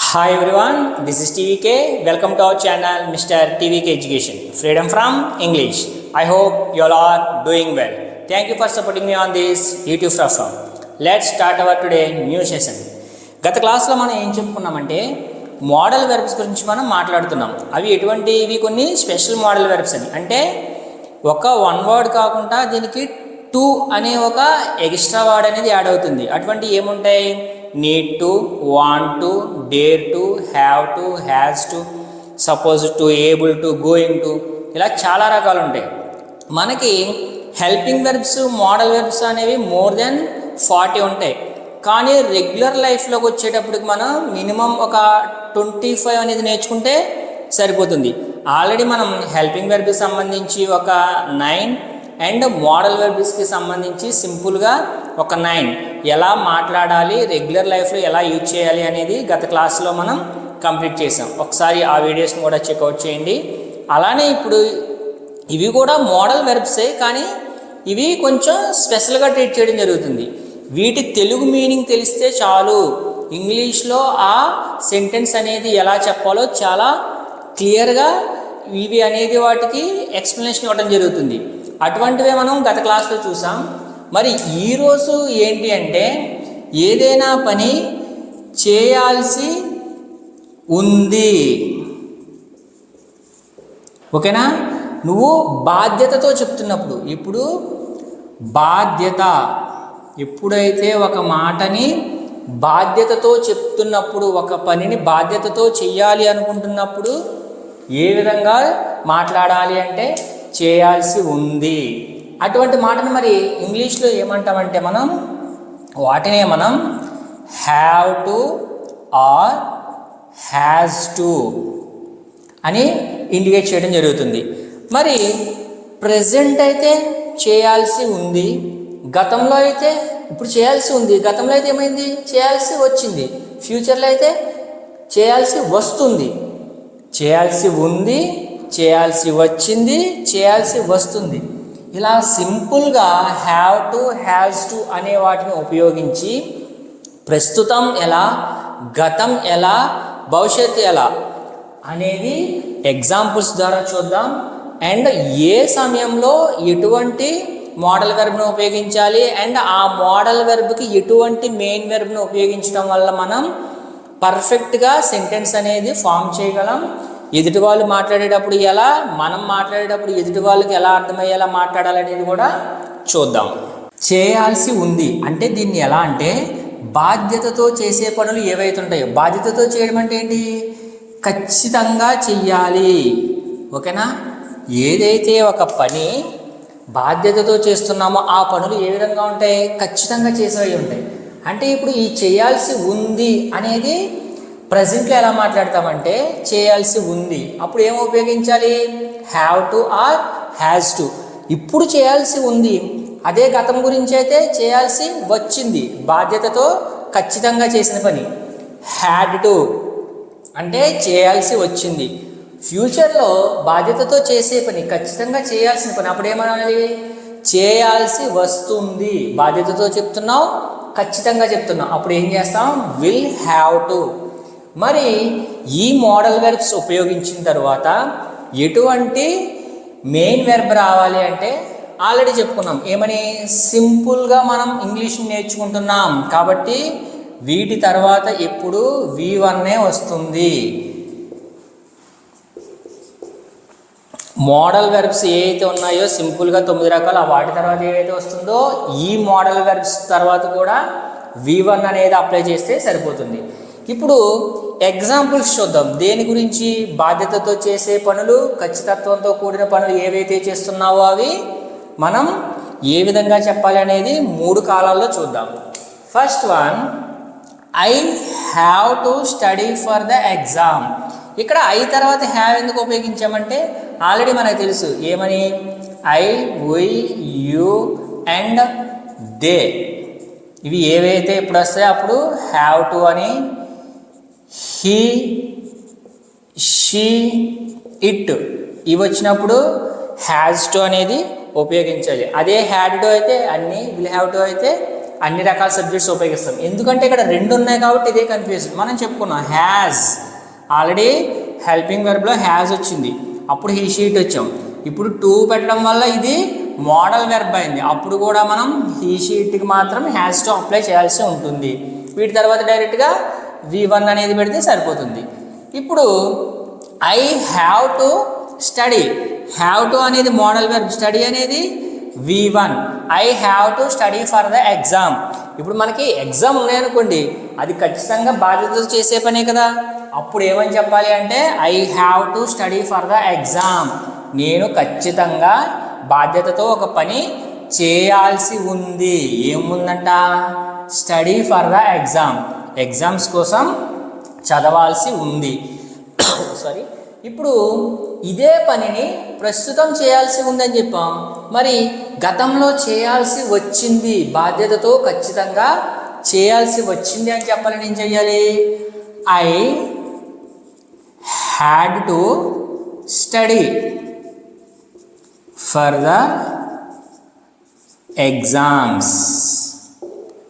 Hi everyone, this is TVK. Welcome to our channel Mr. TVK Education. Freedom from English. I hope you all are doing well. Thank you for supporting me on this YouTube platform. Let's start our today new session. గత క్లాస్లో మనం ఏం చెప్పుకున్నామంటే model verbs గురించి మనం మాట్లాడుతున్నాం. అవి ఎటువంటివి కొన్ని స్పెషల్ మోడల్ వెర్బ్స్ అని. అంటే ఒక వన్ వర్డ్ కాకుండా దీనికి టు అనే ఒక ఎక్స్ట్రా వర్డ్ అనేది యాడ్ అవుతుంది. అటువంటి ఏముంటాయి? Need to, want to, dare to, have to, has to, suppose to, able to, going to, ఇలా చాలా రకాలు ఉంటాయి. మనకి హెల్పింగ్ వెర్బ్స్, మోడల్ వెర్బ్స్ అనేవి మోర్ దెన్ 40 ఉంటాయి. కానీ రెగ్యులర్ లైఫ్లోకి వచ్చేటప్పటికి మనం మినిమం ఒక 25 అనేది నేర్చుకుంటే సరిపోతుంది. ఆల్రెడీ మనం హెల్పింగ్ వెర్బ్కి సంబంధించి ఒక 9 అండ్ మోడల్ వెర్బ్స్కి సంబంధించి సింపుల్గా ఒక 9 ఎలా మాట్లాడాలి, రెగ్యులర్ లైఫ్లో ఎలా యూజ్ చేయాలి అనేది గత క్లాస్లో మనం కంప్లీట్ చేసాం. ఒకసారి ఆ వీడియోస్ని కూడా చెక్అవుట్ చేయండి. అలానే ఇప్పుడు ఇవి కూడా మోడల్ వెర్బ్సే, కానీ ఇవి కొంచెం స్పెషల్గా ట్రీట్ చేయడం జరుగుతుంది. వీటి తెలుగు మీనింగ్ తెలిస్తే చాలు, ఇంగ్లీష్లో ఆ సెంటెన్స్ అనేది ఎలా చెప్పాలో చాలా క్లియర్గా ఇవి అనేది వాటికి ఎక్స్ప్లెనేషన్ ఇవ్వడం జరుగుతుంది. అటువంటివే మనం గత క్లాస్లో చూసాం. మరి ఈరోజు ఏంటి అంటే ఏదైనా పని చేయాల్సి ఉంది, ఓకేనా? నువ్వు బాధ్యతతో చెప్తున్నప్పుడు, ఇప్పుడు బాధ్యత, ఎప్పుడైతే ఒక మాటని బాధ్యతతో చెప్తున్నప్పుడు, ఒక పనిని బాధ్యతతో చెయ్యాలి అనుకుంటున్నప్పుడు ఏ విధంగా మాట్లాడాలి అంటే చేయాల్సి ఉంది. అటువంటి మాటను మరి ఇంగ్లీష్లో ఏమంటామంటే వాటినే మనం have to or has to అని ఇండికేట్ చేయడం జరుగుతుంది. మరి ప్రెజెంట్ అయితే చేయాల్సి ఉంది, గతంలో అయితే ఇప్పుడు చేయాల్సి ఉంది, గతంలో అయితే ఏమైంది? చేయాల్సి వచ్చింది. ఫ్యూచర్లో అయితే చేయాల్సి వస్తుంది. చేయాల్సి ఉంది, చేయాల్సి వచ్చింది, చేయాల్సి వస్తుంది. ఇలా సింపుల్గా హ్యావ్ టు, హ్యాస్ టు అనే వాటిని ఉపయోగించి ప్రస్తుతం ఎలా, గతం ఎలా, భవిష్యత్తు ఎలా అనేది ఎగ్జాంపుల్స్ ద్వారా చూద్దాం. అండ్ ఏ సమయంలో ఎటువంటి మోడల్ వెర్బ్ను ఉపయోగించాలి, అండ్ ఆ మోడల్ వెర్బ్కి ఎటువంటి మెయిన్ వెర్బ్ను ఉపయోగించడం వల్ల మనం పర్ఫెక్ట్గా సెంటెన్స్ అనేది ఫామ్ చేయగలం. ఎదుటి వాళ్ళు మాట్లాడేటప్పుడు ఎలా, మనం మాట్లాడేటప్పుడు ఎదుటి వాళ్ళకి ఎలా అర్థమయ్యేలా మాట్లాడాలనేది కూడా చూద్దాం. చేయాల్సి ఉంది అంటే దీన్ని ఎలా అంటే బాధ్యతతో చేసే పనులు ఏవైతే ఉంటాయో, బాధ్యతతో చేయడం అంటే ఏంటి? ఖచ్చితంగా చెయ్యాలి, ఓకేనా? ఏదైతే ఒక పని బాధ్యతతో చేస్తున్నామో ఆ పనులు ఏ విధంగా ఉంటాయి? ఖచ్చితంగా చేసేవి ఉంటాయి. అంటే ఇప్పుడు ఈ చేయాల్సి ఉంది అనేది ప్రజెంట్లో ఎలా మాట్లాడతామంటే చేయాల్సి ఉంది, అప్పుడు ఏం ఉపయోగించాలి? Have to or has to. ఇప్పుడు చేయాల్సి ఉంది, అదే గతం గురించి అయితే చేయాల్సి వచ్చింది, బాధ్యతతో ఖచ్చితంగా చేసిన పని. హ్యాడ్ టు అంటే చేయాల్సి వచ్చింది. ఫ్యూచర్లో బాధ్యతతో చేసే పని, ఖచ్చితంగా చేయాల్సిన పని, అప్పుడు ఏమనాలి? చేయాల్సి వస్తుంది. బాధ్యతతో చెప్తున్నావు, ఖచ్చితంగా చెప్తున్నావు, అప్పుడు ఏం చేస్తాం? Will have to. మరి ఈ మోడల్ వెర్బ్స్ ఉపయోగించిన తర్వాత ఎటువంటి మెయిన్ వెర్బ్ రావాలి అంటే ఆల్రెడీ చెప్పుకున్నాం. ఏమని? సింపుల్గా మనం ఇంగ్లీష్ నేర్చుకుంటున్నాం కాబట్టి వీటి తర్వాత ఎప్పుడు V1 వస్తుంది. మోడల్ వెర్బ్స్ ఏవైతే ఉన్నాయో సింపుల్గా 9 రకాలు, వాటి తర్వాత ఏవైతే వస్తుందో ఈ మోడల్ వెర్బ్స్ తర్వాత కూడా V1 అనేది అప్లై చేస్తే సరిపోతుంది. ఇప్పుడు ఎగ్జాంపుల్స్ చూద్దాం. దేని గురించి? బాధ్యతతో చేసే పనులు, ఖచ్చితత్వంతో కూడిన పనులు ఏవైతే చేస్తున్నావో అవి మనం ఏ విధంగా చెప్పాలి అనేది 3 కాలాల్లో చూద్దాం. First one, I have to study for the exam. ఇక్కడ ఐ తర్వాత హ్యావ్ ఎందుకు ఉపయోగించామంటే ఆల్రెడీ మనకు తెలుసు. ఏమని? I, we, you and they, ఇవి ఏవైతే ఇప్పుడు వస్తాయో అప్పుడు హ్యావ్ టు అని, హీ, షీ, ఇట్ ఇవి వచ్చినప్పుడు హ్యాజ్ టు అనేది ఉపయోగించాలి. అదే హ్యాడ్ టు అయితే అన్నీ, విల్ హ్యావ్ టు అయితే అన్ని రకాల సబ్జెక్ట్స్ ఉపయోగిస్తాం. ఎందుకంటే ఇక్కడ 2 ఉన్నాయి కాబట్టి ఇదే కన్ఫ్యూజన్. మనం చెప్పుకున్నాం హ్యాజ్, ఆల్రెడీ హెల్పింగ్ వెర్బ్లో హ్యాజ్ వచ్చింది, అప్పుడు హీ షీట్ వచ్చాం. ఇప్పుడు టు పెట్టడం వల్ల ఇది మోడల్ వెర్బ్ అయింది, అప్పుడు కూడా మనం హీ షీట్కి మాత్రం హ్యాజ్ టు అప్లై చేయాల్సి ఉంటుంది. వీటి తర్వాత డైరెక్ట్గా V1 అనేది పెడితే సరిపోతుంది. ఇప్పుడు I have to study, have to అనేది మోడల్ వెర్బ్, స్టడీ అనేది V1. I have to study for the exam. ఇప్పుడు మనకి ఎగ్జామ్ ఉన్నాయనుకోండి, అది ఖచ్చితంగా బాధ్యతతో చేసే పనే కదా. అప్పుడు ఏమని చెప్పాలి అంటే I have to study for the exam, నేను ఖచ్చితంగా బాధ్యతతో ఒక పని చేయాల్సి ఉంది. ఏముందంట? Study for the exam, exams కోసం చదవాల్సి ఉంది. సారీ, ఇప్పుడు ఇదే పనిని ప్రస్తుతం చేయాల్సి ఉందని చెప్పాం. మరి గతంలో చేయాల్సి వచ్చింది, బాధ్యతతో ఖచ్చితంగా చేయాల్సి వచ్చింది అని చెప్పాలని ఏం చెయ్యాలి? I had to study for the exams.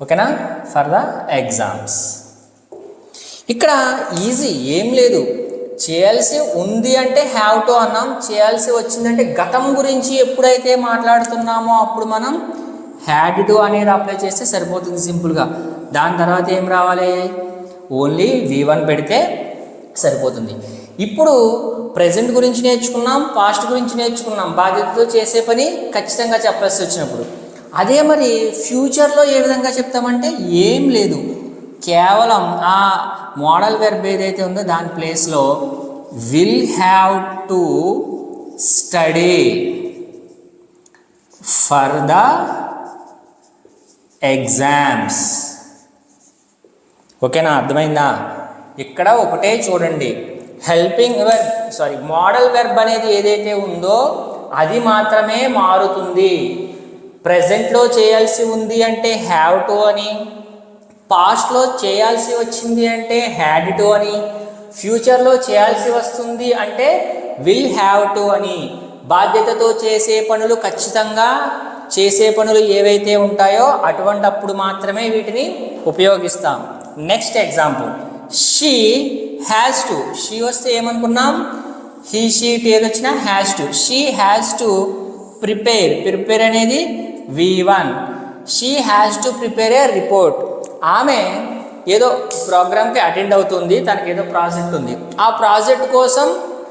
ఓకేనా? For the exams. ఇక్కడ ఈజీ ఏం లేదు, చేయాల్సి ఉంది అంటే హ్యావ్ టు అన్నాం, చేయాల్సి వచ్చిందంటే గతం గురించి ఎప్పుడైతే మాట్లాడుతున్నామో అప్పుడు మనం హ్యాడ్ టు అనేది అప్లై చేస్తే సరిపోతుంది సింపుల్గా. దాని తర్వాత ఏం రావాలి? ఓన్లీ V1 పెడితే సరిపోతుంది. ఇప్పుడు ప్రజెంట్ గురించి నేర్చుకున్నాం, పాస్ట్ గురించి నేర్చుకున్నాం, బాధ్యతతో చేసే పని ఖచ్చితంగా చెప్పాల్సి వచ్చినప్పుడు. అదే మరి ఫ్యూచర్లో ఏ విధంగా చెప్తామంటే ఏం లేదు, కేవలం ఆ మోడల్ వెర్బ్ ఏదైతే ఉందో దాని ప్లేస్లో will have to study for the exams. ఓకేనా? అర్థమైందా? ఇక్కడ ఒకటే చూడండి, హెల్పింగ్ వెర్బ్ మోడల్ వెర్బ్ అనేది ఏదైతే ఉందో అది మాత్రమే మారుతుంది. ప్రెజెంట్లో చేయాల్సి ఉంది అంటే హ్యావ్ టు అని, పాస్ట్లో చేయాల్సి వచ్చింది అంటే హ్యాడ్ టు అని, ఫ్యూచర్లో చేయాల్సి వస్తుంది అంటే విల్ హ్యావ్ టు అని. బాధ్యతతో చేసే పనులు ఖచ్చితంగా చేసే పనులు ఏవైతే ఉంటాయో అటువంటప్పుడు మాత్రమే వీటిని ఉపయోగిస్తాం. Next example, she has to. She వస్తే ఏమనుకున్నాం? హీ షీట్ ఏదొచ్చినా has to. She has to prepare, prepare అనేది V1. She has to prepare a report. ఆమె ఏదో ప్రోగ్రామ్కి అటెండ్ అవుతుంది, తనకి ఏదో ప్రాజెక్ట్ ఉంది, ఆ ప్రాజెక్ట్ కోసం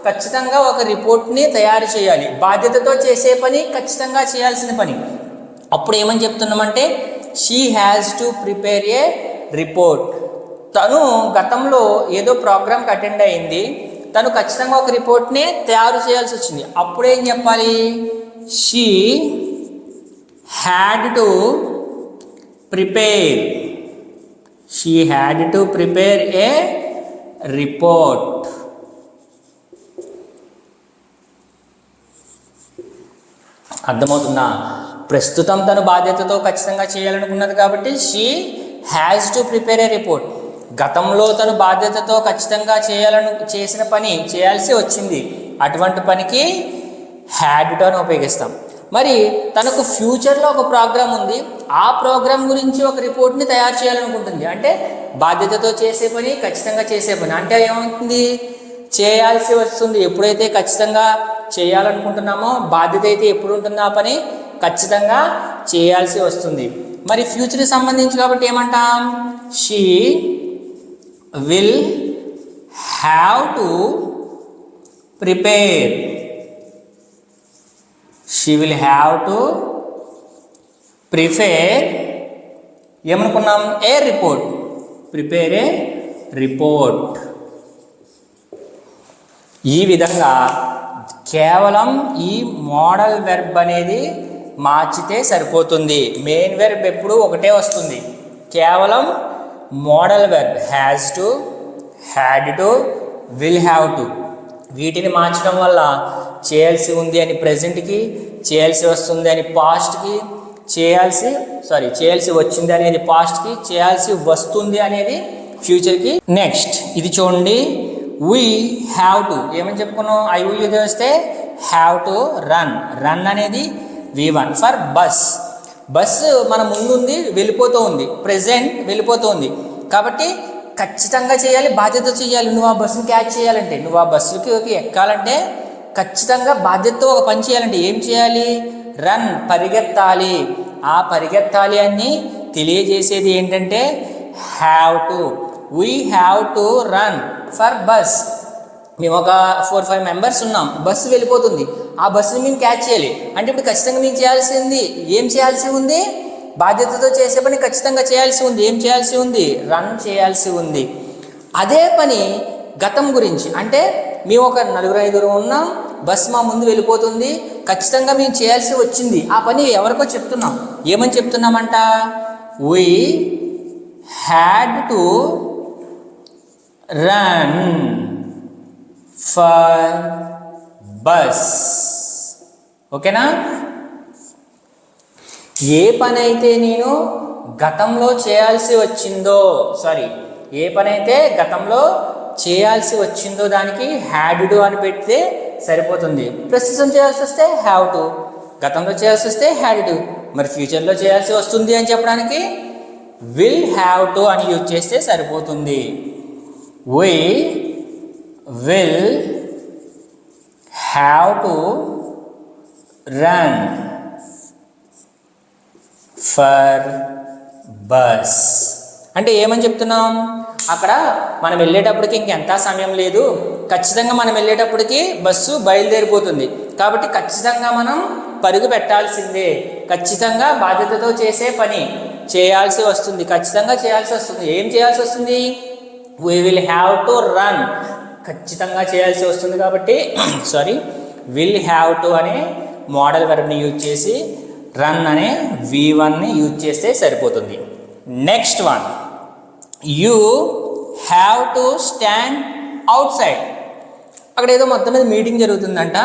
ఖచ్చితంగా ఒక రిపోర్ట్ని తయారు చేయాలి. బాధ్యతతో చేసే పని, ఖచ్చితంగా చేయాల్సిన పని. అప్పుడు ఏమని చెప్తున్నామంటే she has to prepare a report. తను గతంలో ఏదో ప్రోగ్రామ్కి అటెండ్ అయింది, తను ఖచ్చితంగా ఒక రిపోర్ట్ని తయారు చేయాల్సి వచ్చింది. అప్పుడేం చెప్పాలి? She had to prepare, she had to prepare a report. అర్థమవుతుందా? ప్రస్తుతం తను బాధ్యతతో ఖచ్చితంగా చేయాలనుకున్నది కాబట్టి she has to prepare a report. గతంలో తను బాధ్యతతో ఖచ్చితంగా చేసిన పని చేయాల్సి వచ్చింది, అటువంటి పనికి హ్యాడ్ టు అని ఉపయోగిస్తాం. మరి తనకు ఫ్యూచర్లో ఒక ప్రోగ్రామ్ ఉంది, ఆ ప్రోగ్రామ్ గురించి ఒక రిపోర్ట్ని తయారు చేయాలనుకుంటుంది. అంటే బాధ్యతతో చేసే పని, ఖచ్చితంగా చేసే పని. అంటే ఏమవుతుంది? చేయాల్సి వస్తుంది. ఎప్పుడైతే ఖచ్చితంగా చేయాలనుకుంటున్నామో, బాధ్యత అయితే ఎప్పుడు ఉంటుందో ఆ పని ఖచ్చితంగా చేయాల్సి వస్తుంది. మరి ఫ్యూచర్కి సంబంధించి కాబట్టి ఏమంటాం? She will have to prepare, she will have to prepare ఏమనుకున్నాం? A report, prepare a report. ఈ విధంగా కేవలం ఈ మోడల్ వెర్బ్ అనేది మార్చితే సరిపోతుంది. మెయిన్ వెర్బ్ ఎప్పుడు ఒకటే వస్తుంది. కేవలం modal verb has to, had to, will have to వీటిని మార్చడం వల్ల చేయాల్సి ఉంది అని ప్రెజెంట్కి, చేయాల్సి వస్తుంది అని పాస్ట్కి, చేయాల్సి వచ్చింది అనేది పాస్ట్కి, చేయాల్సి వస్తుంది అనేది ఫ్యూచర్కి. నెక్స్ట్ ఇది చూడండి, వీ హ్యావ్ టు ఏమని చెప్పుకున్నాం? ఐ వస్తే హ్యావ్ టు రన్, రన్ అనేది V1 ఫర్ బస్. బస్సు మన ముందుంది, వెళ్ళిపోతూ ఉంది, ప్రెజెంట్ వెళ్ళిపోతూ ఉంది. కాబట్టి ఖచ్చితంగా చేయాలి, బాధ్యత చేయాలి. నువ్వు ఆ బస్సుని క్యాచ్ చేయాలంటే, నువ్వు ఆ బస్సుకి ఎక్కాలంటే ఖచ్చితంగా బాధ్యతతో ఒక పని చేయాలంటే ఏం చేయాలి? రన్, పరిగెత్తాలి. ఆ పరిగెత్తాలి అని తెలియజేసేది ఏంటంటే have to. We have to run for bus. మేము ఒక 4-5 మెంబర్స్ ఉన్నాం, బస్సు వెళ్ళిపోతుంది, ఆ బస్సుని మేము క్యాచ్ చేయాలి అంటే ఇప్పుడు ఖచ్చితంగా మేము చేయాల్సింది ఏం చేయాల్సి ఉంది? బాధ్యతతో చేసే పని ఖచ్చితంగా చేయాల్సి ఉంది. ఏం చేయాల్సి ఉంది? రన్ చేయాల్సి ఉంది. అదే పని గతం గురించి అంటే మేము ఒక 4-5 ఉన్నాం, బస్సు మా ముందు వెళ్ళిపోతుంది, ఖచ్చితంగా మేము చేయాల్సి వచ్చింది. ఆ పని ఎవరికో చెప్తున్నాం. ఏమని చెప్తున్నామంట? We had to run for bus. ఓకేనా? ఏ పని అయితే నేను గతంలో చేయాల్సి వచ్చిందో, ఏ పని అయితే గతంలో చేయాల్సి వచ్చిందో దానికి హ్యాడ్ టు అని పెడితే సరిపోతుంది. ప్రస్తుతం చేయాల్సి వస్తే హ్యావ్ టు, గతంలో చేయాల్సి వస్తే హ్యాడ్ టు, మరి ఫ్యూచర్లో చేయాల్సి వస్తుంది అని చెప్పడానికి విల్ హ్యావ్ టు అని యూజ్ చేస్తే సరిపోతుంది. We will have to run for bus అంటే ఏమని చెప్తున్నాం? అక్కడ మనం వెళ్ళేటప్పటికి ఇంకెంత సమయం లేదు, ఖచ్చితంగా మనం వెళ్ళేటప్పటికి బస్సు బయలుదేరిపోతుంది, కాబట్టి ఖచ్చితంగా మనం పరుగు పెట్టాల్సిందే, ఖచ్చితంగా బాధ్యతతో చేసే పని చేయాల్సి వస్తుంది, ఖచ్చితంగా చేయాల్సి వస్తుంది. ఏం చేయాల్సి వస్తుంది? We will have to run, ఖచ్చితంగా చేయాల్సి వస్తుంది. కాబట్టి విల్ హ్యావ్ టు అనే మోడల్ వెర్బ్ని యూజ్ చేసి రన్ అనే V1ని యూజ్ చేస్తే సరిపోతుంది. Next one, you have to stand out side. అక్కడ ఏదో మొత్తం మీద మీటింగ్ జరుగుతుందంట,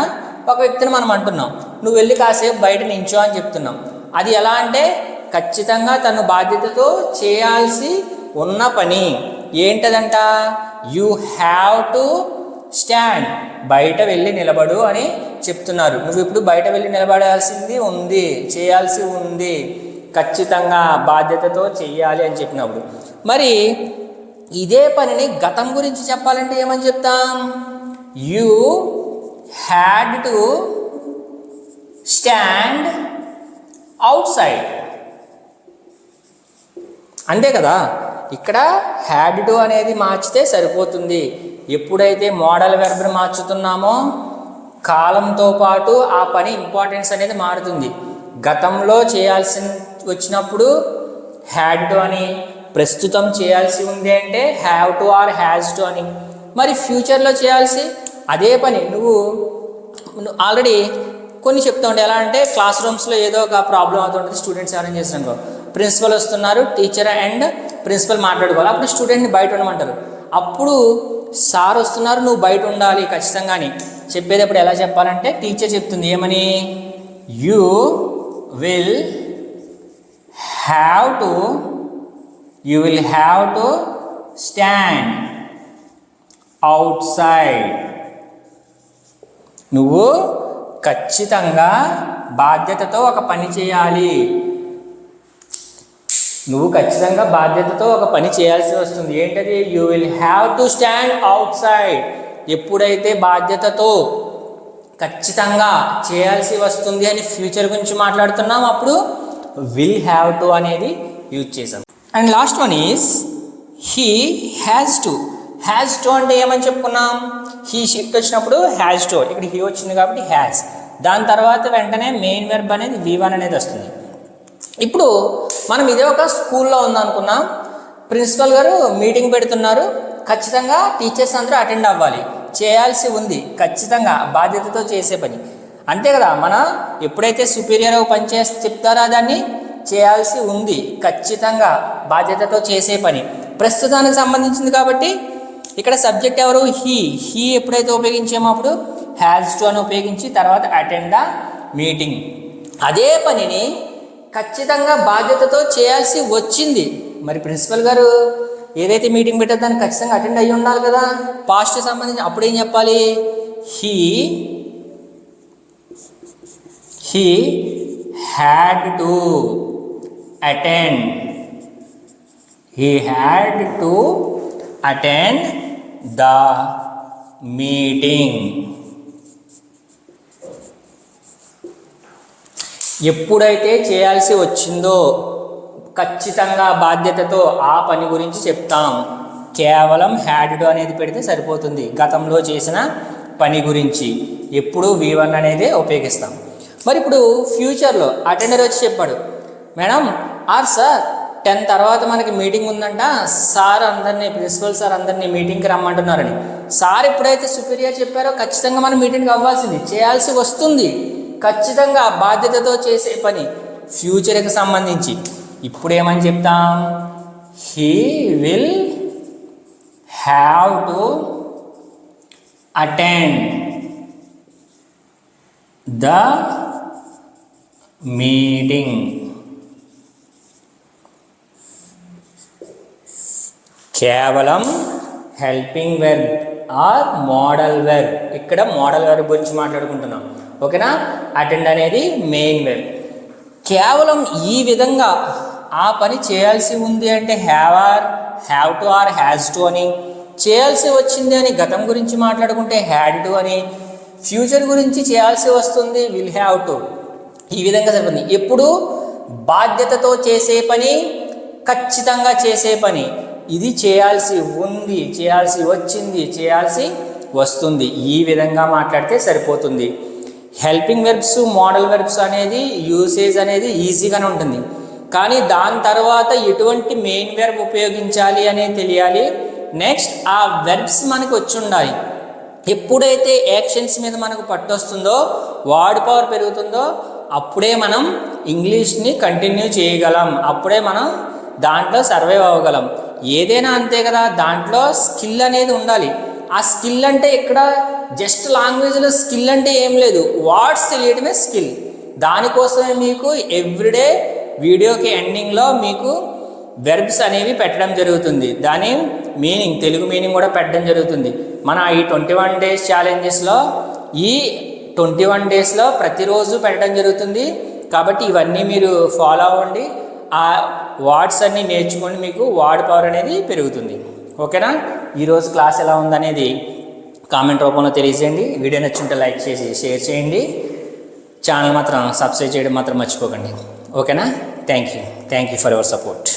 ఒక వ్యక్తిని మనం అంటున్నాం, నువ్వు వెళ్ళి కాసేపు బయట నించో అని చెప్తున్నాం. అది ఎలా అంటే ఖచ్చితంగా తను బాధ్యతతో చేయాల్సి ఉన్న పని ఏంటదంట? యూ హ్యావ్ టు స్టాండ్, బయట వెళ్ళి నిలబడు అని చెప్తున్నారు. నువ్వు ఇప్పుడు బయట వెళ్ళి నిలబడాల్సింది ఉంది, చేయాల్సి ఉంది, ఖచ్చితంగా బాధ్యతతో చెయ్యాలి అని చెప్పినప్పుడు. మరి ఇదే పనిని గతం గురించి చెప్పాలంటే ఏమని చెప్తాం? You had to stand out side, అంతే కదా. ఇక్కడ హ్యాడ్ టు అనేది మార్చితే సరిపోతుంది. ఎప్పుడైతే మోడల్ వెర్బ్ని మార్చుతున్నామో కాలంతో పాటు ఆ పని ఇంపార్టెన్స్ అనేది మారుతుంది. గతంలో చేయాల్సి వచ్చినప్పుడు హ్యాడ్ టు అని, ప్రస్తుతం చేయాల్సి ఉంది అంటే have to or has to అని, మరి ఫ్యూచర్లో చేయాల్సి అదే పని నువ్వు ఆల్రెడీ కొన్ని చెప్తూ ఉంటాయి. ఎలా అంటే క్లాస్ రూమ్స్లో ఏదో ఒక ప్రాబ్లం అవుతుంటుంది, స్టూడెంట్స్ ఎవరైనా చేసినాకో ప్రిన్సిపల్ వస్తున్నారు, టీచర్ అండ్ ప్రిన్సిపల్ మాట్లాడుకోవాలి, అప్పుడు స్టూడెంట్ని బయట ఉండమంటారు. అప్పుడు సార్ వస్తున్నారు, నువ్వు బయట ఉండాలి ఖచ్చితంగా అని చెప్పేటప్పుడు ఎలా చెప్పాలంటే టీచర్ చెప్తుంది ఏమని? You will have to stand out side. నువ్వు ఖచ్చితంగా బాధ్యతతో ఒక పని చేయాలి, నువ్వు ఖచ్చితంగా బాధ్యతతో ఒక పని చేయాల్సి వస్తుంది. ఏంటది? You will have to stand out side. ఎప్పుడైతే బాధ్యతతో ఖచ్చితంగా చేయాల్సి వస్తుంది అని ఫ్యూచర్ గురించి మాట్లాడుతున్నాం, అప్పుడు విల్ హ్యావ్ టు అనేది యూజ్ చేసాం. And last one is he has to. Has to అంటే ఏమని చెప్పుకున్నాం? హీ షిఫ్ట్ వచ్చినప్పుడు హ్యాజ్ టు, ఇక్కడ హీ వచ్చింది కాబట్టి హ్యాజ్, దాని తర్వాత వెంటనే మెయిన్ వెర్బ్ అనేది V1 అనేది వస్తుంది. ఇప్పుడు మనం ఇదే ఒక స్కూల్లో ఉందనుకున్నాం, ప్రిన్సిపల్ గారు మీటింగ్ పెడుతున్నారు, ఖచ్చితంగా టీచర్స్ అందరూ అటెండ్ అవ్వాలి, చేయాల్సి ఉంది, ఖచ్చితంగా బాధ్యతతో చేసే పని, అంతే కదా. మన ఎప్పుడైతే సుపీరియర్ పని చెప్తారో దాన్ని చేయాల్సి ఉంది, ఖచ్చితంగా బాధ్యతతో చేసే పని, ప్రస్తుతానికి సంబంధించింది కాబట్టి ఇక్కడ సబ్జెక్ట్ ఎవరు? హీ ఎప్పుడైతే ఉపయోగించామో అప్పుడు హ్యాజ్ టు అని ఉపయోగించి తర్వాత అటెండ్ ద మీటింగ్. అదే పనిని ఖచ్చితంగా బాధ్యతతో చేయాల్సి వచ్చింది, మరి ప్రిన్సిపల్ గారు ఏదైతే మీటింగ్ పెట్టారో దాన్ని ఖచ్చితంగా అటెండ్ అయ్యి ఉండాలి కదా, పాస్ట్ సంబంధించి. అప్పుడు ఏం చెప్పాలి? He had to attend. He had to attend the meeting. ఎప్పుడైతే చేయాల్సి వచ్చిందో ఖచ్చితంగా బాధ్యతతో ఆ పని గురించి చెప్తాం. కేవలం హ్యాడ్ టు అనేది పెడితే సరిపోతుంది. గతంలో చేసిన పని గురించి ఎప్పుడు V1 అనేది ఉపయోగిస్తాం. మరి ఇప్పుడు ఫ్యూచర్లో అటెండర్ వచ్చి చెప్పాడు, మేడం ఆర్ సార్ 10 తర్వాత మనకి మీటింగ్ ఉందంట, సార్ అందరినీ ప్రిన్సిపల్ సార్ అందరినీ మీటింగ్కి రమ్మంటున్నారని. సార్ ఎప్పుడైతే సుపీరియర్ చెప్పారో ఖచ్చితంగా మనం మీటింగ్కి అవ్వాల్సింది, చేయాల్సి వస్తుంది. ఖచ్చితంగా బాధ్యతతో చేసే పని ఫ్యూచర్కి సంబంధించి. ఇప్పుడు ఏమని చెప్తాం? He will have to attend the meeting. కేవలం helping verb or modal verb. ఇక్కడ మోడల్ వెర్బ్ గురించి మాట్లాడుకుంటున్నాం. ఓకేనా? అటెండ్ అనేది మెయిన్ వెర్బ్. కేవలం ఈ విధంగా ఆ పని చేయాల్సి ఉంది అంటే have to or has to అని, చేయాల్సి వచ్చింది అని గతం గురించి మాట్లాడుకుంటే హ్యాడ్ టు అని, ఫ్యూచర్ గురించి చేయాల్సి వస్తుంది విల్ హ్యావ్ టు. ఈ విధంగా సరిపోతుంది. ఎప్పుడు బాధ్యతతో చేసే పని, ఖచ్చితంగా చేసే పని, ఇది చేయాల్సి ఉంది, చేయాల్సి వచ్చింది, చేయాల్సి వస్తుంది, ఈ విధంగా మాట్లాడితే సరిపోతుంది. హెల్పింగ్ వెర్బ్స్, మోడల్ వెర్బ్స్ అనేది యూసేజ్ అనేది ఈజీగానే ఉంటుంది. కానీ దాని తర్వాత ఎటువంటి మెయిన్ వెర్బ్ ఉపయోగించాలి అనేది తెలియాలి. నెక్స్ట్ ఆ వెర్బ్స్ మనకు వచ్చి ఉండాలి. ఎప్పుడైతే యాక్షన్స్ మీద మనకు పట్టొస్తుందో, వర్డ్ పవర్ పెరుగుతుందో, అప్పుడే మనం ఇంగ్లీష్ని కంటిన్యూ చేయగలం, అప్పుడే మనం దాంట్లో సర్వైవ్ అవ్వగలం. ఏదైనా అంతే కదా, దాంట్లో స్కిల్ అనేది ఉండాలి. ఆ స్కిల్ అంటే ఇక్కడ జస్ట్ లాంగ్వేజ్లో స్కిల్ అంటే ఏం లేదు, వర్డ్స్ తెలియడమే స్కిల్. దానికోసమే మీకు ఎవ్రీడే వీడియోకి ఎండింగ్లో మీకు వెర్బ్స్ అనేవి పెట్టడం జరుగుతుంది. దాని మీనింగ్, తెలుగు మీనింగ్ కూడా పెట్టడం జరుగుతుంది. మన ఈ 21 డేస్ ఛాలెంజెస్లో ఈ 21 డేస్లో ప్రతిరోజు పెట్టడం జరుగుతుంది. కాబట్టి ఇవన్నీ మీరు ఫాలో అవ్వండి. ఆ వర్డ్స్ అన్నీ నేర్చుకోండి, మీకు వర్డ్ పవర్ అనేది పెరుగుతుంది. ఓకేనా? ఈరోజు క్లాస్ ఎలా ఉందనేది కామెంట్ రూపంలో తెలియజేయండి. వీడియో నచ్చుంటే లైక్ చేసి షేర్ చేయండి. ఛానల్ మాత్రం సబ్స్క్రైబ్ చేయడం మాత్రం మర్చిపోకండి. ఓకేనా? Thank you for your support.